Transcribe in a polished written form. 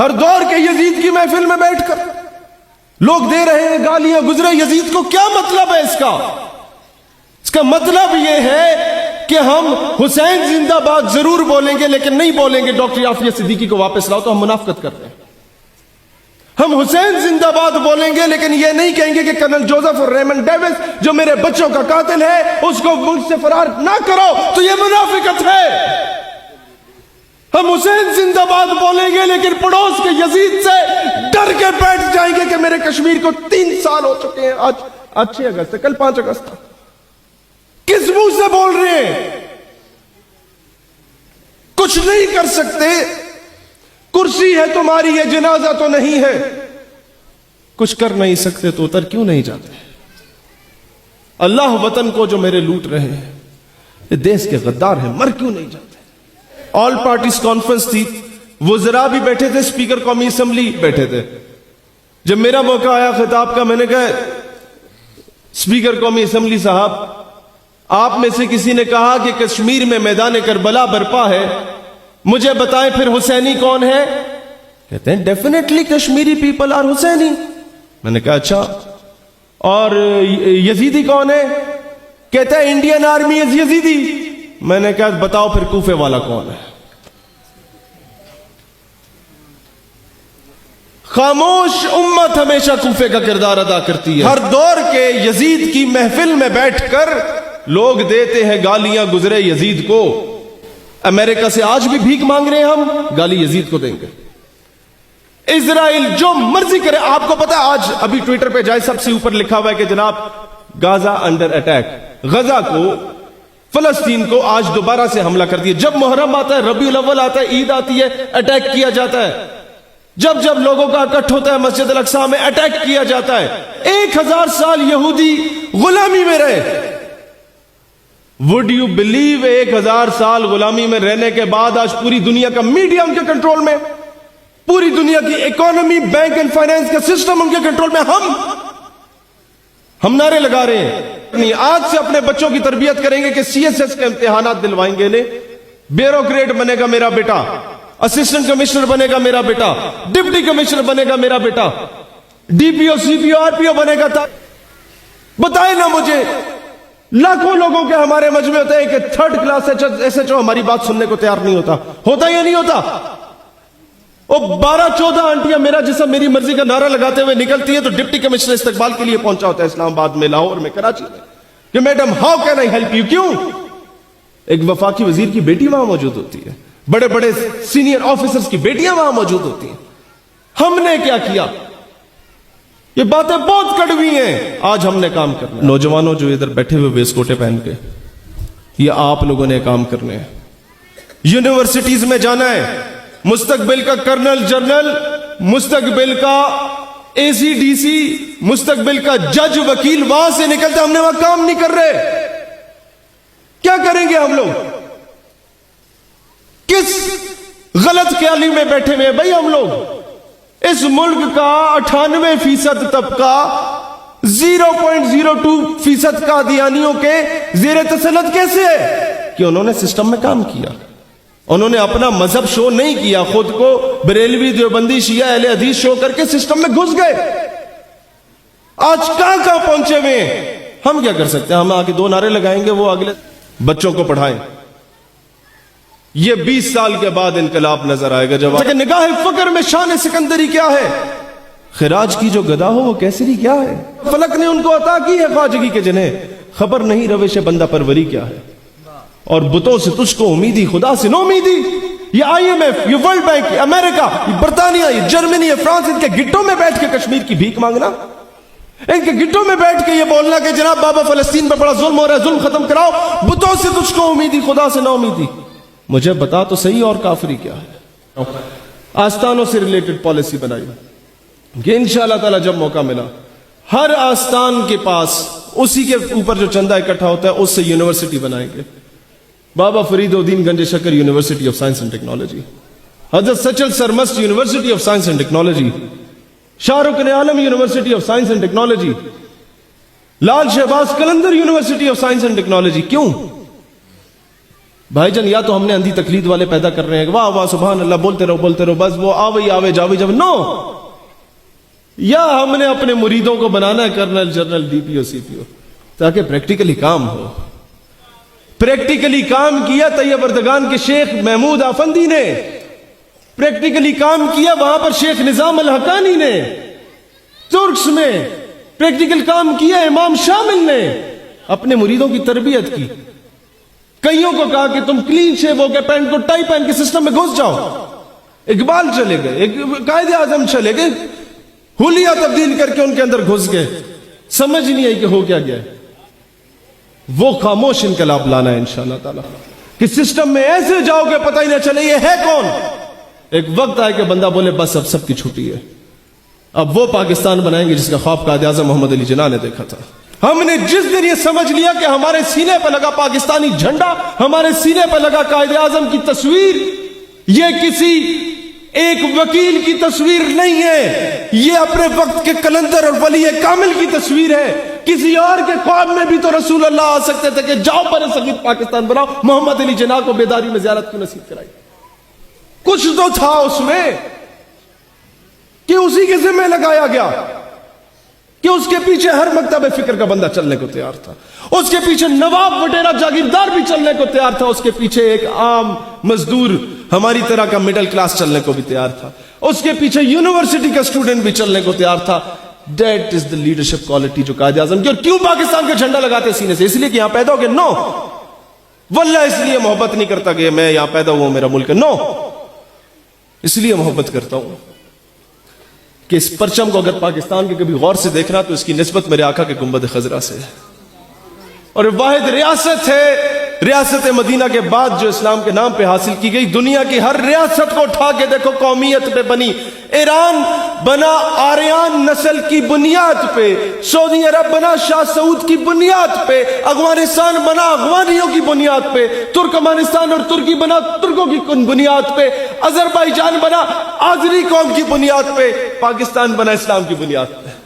ہر دور کے یزید کی محفل میں بیٹھ کر لوگ دے رہے ہیں گالیاں گزرے یزید کو. کیا مطلب ہے اس کا؟ اس کا مطلب یہ ہے کہ ہم حسین زندہ باد ضرور بولیں گے لیکن نہیں بولیں گے ڈاکٹر عافیہ صدیقی کو واپس لاؤ، تو ہم منافقت کر رہے ہیں. ہم حسین زندہ باد بولیں گے لیکن یہ نہیں کہیں گے کہ کرنل جوزف اور ریمنڈ ڈیوس جو میرے بچوں کا قاتل ہے اس کو ملک سے فرار نہ کرو، تو یہ منافقت ہے. ہم حسین زندہ باد بولیں گے لیکن پڑوس کے یزید سے ڈر کے بیٹھ جائیں گے کہ میرے کشمیر کو 3 سال ہو چکے ہیں. آج 6 اگست ہے، کل 5 اگست تھا. کس منہ سے بول رہے ہیں؟ کچھ نہیں کر سکتے. کرسی ہے تمہاری، یہ جنازہ تو نہیں ہے. کچھ کر نہیں سکتے تو اتر کیوں نہیں جاتے؟ اللہ وطن کو جو میرے لوٹ رہے ہیں، یہ دیس کے غدار ہیں، مر کیوں نہیں جاتے؟ آل پارٹیز کانفرنس تھی، وزراء بھی بیٹھے تھے، اسپیکر قومی اسمبلی بیٹھے تھے. جب میرا موقع آیا خطاب کا، میں نے کہا اسپیکر قومی اسمبلی صاحب، آپ میں سے کسی نے کہا کہ کشمیر میں میدان کربلا برپا ہے، مجھے بتائیں پھر حسینی کون ہے؟ کہتے ہیں ڈیفینیٹلی کشمیری پیپل آر حسینی. میں نے کہا اچھا، اور یزیدی کون ہے؟ کہتے ہیں انڈین آرمی از یزیدی. میں نے کہا بتاؤ پھر کوفے والا کون ہے؟ خاموش امت ہمیشہ کوفے کا کردار ادا کرتی ہے. ہر دور کے یزید کی محفل میں بیٹھ کر لوگ دیتے ہیں گالیاں گزرے یزید کو. امریکہ سے آج بھی بھیک مانگ رہے ہیں، ہم گالی یزید کو دیں گے. اسرائیل جو مرضی کرے. آپ کو پتا آج ابھی ٹویٹر پہ جائے سب سے اوپر لکھا ہوا ہے کہ جناب غزہ انڈر اٹیک. غزہ کو، فلسطین کو آج دوبارہ سے حملہ کر دیا. جب محرم آتا ہے، ربیع الاول آتا ہے، عید آتی ہے، اٹیک کیا جاتا ہے. جب جب لوگوں کا اکٹھ ہوتا ہے مسجد الاقصی میں، اٹیک کیا جاتا ہے. 1000 سال یہودی غلامی میں رہے. وڈ یو بلیو 1000 سال غلامی میں رہنے کے بعد آج پوری دنیا کا میڈیا ان کے کنٹرول میں، پوری دنیا کی اکانومی، بینک اینڈ فائنانس کا سسٹم ان کے کنٹرول میں. ہم نعرے لگا رہے ہیں. آج سے اپنے بچوں کی تربیت کریں گے کہ CSS کے امتحانات دلوائیں گے. بیوروکریٹ بنے گا میرا بیٹا، اسسٹنٹ کمشنر بنے گا میرا بیٹا، ڈپٹی کمشنر بنے گا میرا بیٹا، DPO CPO RPO بنے گا. بتائیں نا مجھے. لاکھوں لوگوں کے ہمارے مجمع ہوتے ہیں کہ 3rd کلاس SHO ہماری بات سننے کو تیار نہیں ہوتا یا نہیں ہوتا؟ وہ 12-14 آنٹیاں میرا جسم میری مرضی کا نعرہ لگاتے ہوئے نکلتی ہیں تو ڈپٹی کمشنر استقبال کے لیے پہنچا ہوتا ہے اسلام آباد میں، لاہور میں، کراچی میں، کہ madam how can I help you. کیوں؟ ایک وفاقی وزیر کی بیٹی وہاں موجود ہوتی ہے، بڑے بڑے سینئر آفیسرز کی بیٹیاں وہاں موجود ہوتی ہیں. ہم نے کیا کیا؟ یہ باتیں بہت کڑوی ہیں. آج ہم نے کام کرنا. نوجوانوں جو ادھر بیٹھے ہوئے ویسٹ کوٹے پہن کے، یہ آپ لوگوں نے کام کرنے ہیں. یونیورسٹیز میں جانا ہے. مستقبل کا کرنل جنرل، مستقبل کا ACDC، مستقبل کا جج وکیل وہاں سے نکلتا. ہم نے وہاں کام نہیں کر رہے. کیا کریں گے ہم لوگ؟ کس غلط خیالی میں بیٹھے ہوئے بھائی ہم لوگ؟ اس ملک کا 98% طبقہ 0.02% قادیانیوں کے زیر تسلط کیسے ہے؟ کہ انہوں نے سسٹم میں کام کیا. انہوں نے اپنا مذہب شو نہیں کیا، خود کو بریلوی، دیوبندی، شیعہ، اہل حدیث شو کر کے سسٹم میں گھس گئے. آج کہاں پہنچے ہوئے ہیں؟ ہم کیا کر سکتے ہیں؟ ہم آگے 2 نعرے لگائیں گے، وہ اگلے بچوں کو پڑھائیں. یہ 20 سال کے بعد انقلاب نظر آئے گا جب نگاہ فکر میں شان سکندری کیا ہے، خراج کی جو گدا ہو وہ کیسری کیا ہے. فلک نے ان کو عطا کی ہے خواجگی کے جنہیں خبر نہیں روش بندہ پروری کیا ہے. اور بتوں سے تجھ کو امیدی، خدا سے نو امیدی. یہ IMF، یہ ورلڈ بینک، یہ امریکہ، یہ برطانیہ، یہ جرمنی، یہ فرانس، ان کے گٹوں میں بیٹھ کے کشمیر کی بھیک مانگنا، ان کے گٹوں میں بیٹھ کے یہ بولنا کہ جناب بابا فلسطین پر بڑا ظلم ہو رہا ہے، ظلم ختم کراؤ، بتوں سے تجھ کو امیدی، خدا سے نو امیدی. مجھے بتا تو صحیح اور کافری کیا ہے. آستانوں سے ریلیٹڈ پالیسی بنائی کہ انشاءاللہ تعالی جب موقع ملا ہر آستان کے پاس اسی کے اوپر جو چندہ اکٹھا ہوتا ہے اس سے یونیورسٹی بنائیں گے. بابا فرید الدین Ganjshakar university of science and technology, Hazrat Sachal Sarmast university of science and technology, Shah Rukn Alam university of science and technology, Lal Shahbaz Qalandar university of science and technology. کیوں؟ بھائی جان یا تو ہم نے اندھی تقلید والے پیدا کر رہے ہیں واہ واہ سبحان اللہ بولتے رہو بس وہ آوے جاوے نو، یا ہم نے اپنے مریدوں کو بنانا ہے کرنل جنرل ڈی پی او سی پی او، تاکہ پریکٹیکلی کام ہو۔ پریکٹیکلی کام کیا طیب اردگان کے شیخ محمود آفندی نے، پریکٹیکلی کام کیا وہاں پر شیخ نظام الحقانی نے ترکس میں، پریکٹیکل کام کیا امام شامل نے، اپنے مریدوں کی تربیت کی۔ کئیوں کو کہا کہ تم کلین شیو ہو کے پینٹ کو ٹائی پہن کے سسٹم میں گھس جاؤ۔ اقبال چلے گئے، قائد اعظم چلے گئے، حلیہ تبدیل کر کے ان کے اندر گھس گئے، سمجھ نہیں آئی کہ ہو کیا گیا۔ وہ خاموش انقلاب لانا ہے انشاءاللہ تعالی کہ سسٹم میں ایسے جاؤ کہ پتہ ہی نہ چلے یہ ہے کون۔ ایک وقت آئے کہ بندہ بولے بس اب سب کی چھٹی ہے، اب وہ پاکستان بنائیں گے جس کا خواب قائد اعظم محمد علی جناح نے دیکھا تھا۔ ہم نے جس دن یہ سمجھ لیا کہ ہمارے سینے پہ لگا پاکستانی جھنڈا، ہمارے سینے پہ لگا قائد اعظم کی تصویر، یہ کسی ایک وکیل کی تصویر نہیں ہے، یہ اپنے وقت کے کلندر اور ولی کامل کی تصویر ہے۔ کسی اور کے خواب میں بھی تو رسول اللہ آ سکتے تھے کہ جاؤ برصغیر پاکستان بناؤ، محمد علی جناح کو بیداری میں زیارت کیوں نصیب کرائی؟ کچھ تو تھا اس میں کہ اسی کے ذمہ لگایا گیا کہ اس کے پیچھے ہر مکتب فکر کا بندہ چلنے کو تیار تھا، اس کے پیچھے نواب وڈیرا جاگیردار بھی چلنے کو تیار تھا، اس کے پیچھے ایک عام مزدور ہماری طرح کا مڈل کلاس چلنے کو بھی تیار تھا، اس کے پیچھے یونیورسٹی کا اسٹوڈنٹ بھی چلنے کو تیار تھا۔ That is the leadership quality جو قائد اعظم کی۔ اور کیوں پاکستان کا جھنڈا لگاتے سینے سے؟ اس لیے کہ یہاں پیدا ہو گئے؟ نو، واللہ اس لیے محبت نہیں کرتا کہ میں یہاں پیدا ہوا ہوں میرا ملک ہے، نو، اس لیے محبت کرتا ہوں کہ اس پرچم کو اگر پاکستان کے کبھی غور سے دیکھنا تو اس کی نسبت میرے آقا کے گنبد خضرا سے ہے، اور واحد ریاست ہے ریاست مدینہ کے بعد جو اسلام کے نام پہ حاصل کی گئی۔ دنیا کی ہر ریاست کو اٹھا کے دیکھو قومیت پہ بنی، ایران بنا آریان نسل کی بنیاد پہ، سعودی عرب بنا شاہ سعود کی بنیاد پہ، افغانستان بنا افغانیوں کی بنیاد پہ، ترکمانستان اور ترکی بنا ترکوں کی بنیاد پہ، آذربائیجان بنا آذری قوم کی بنیاد پہ، پاکستان بنا اسلام کی بنیاد پہ۔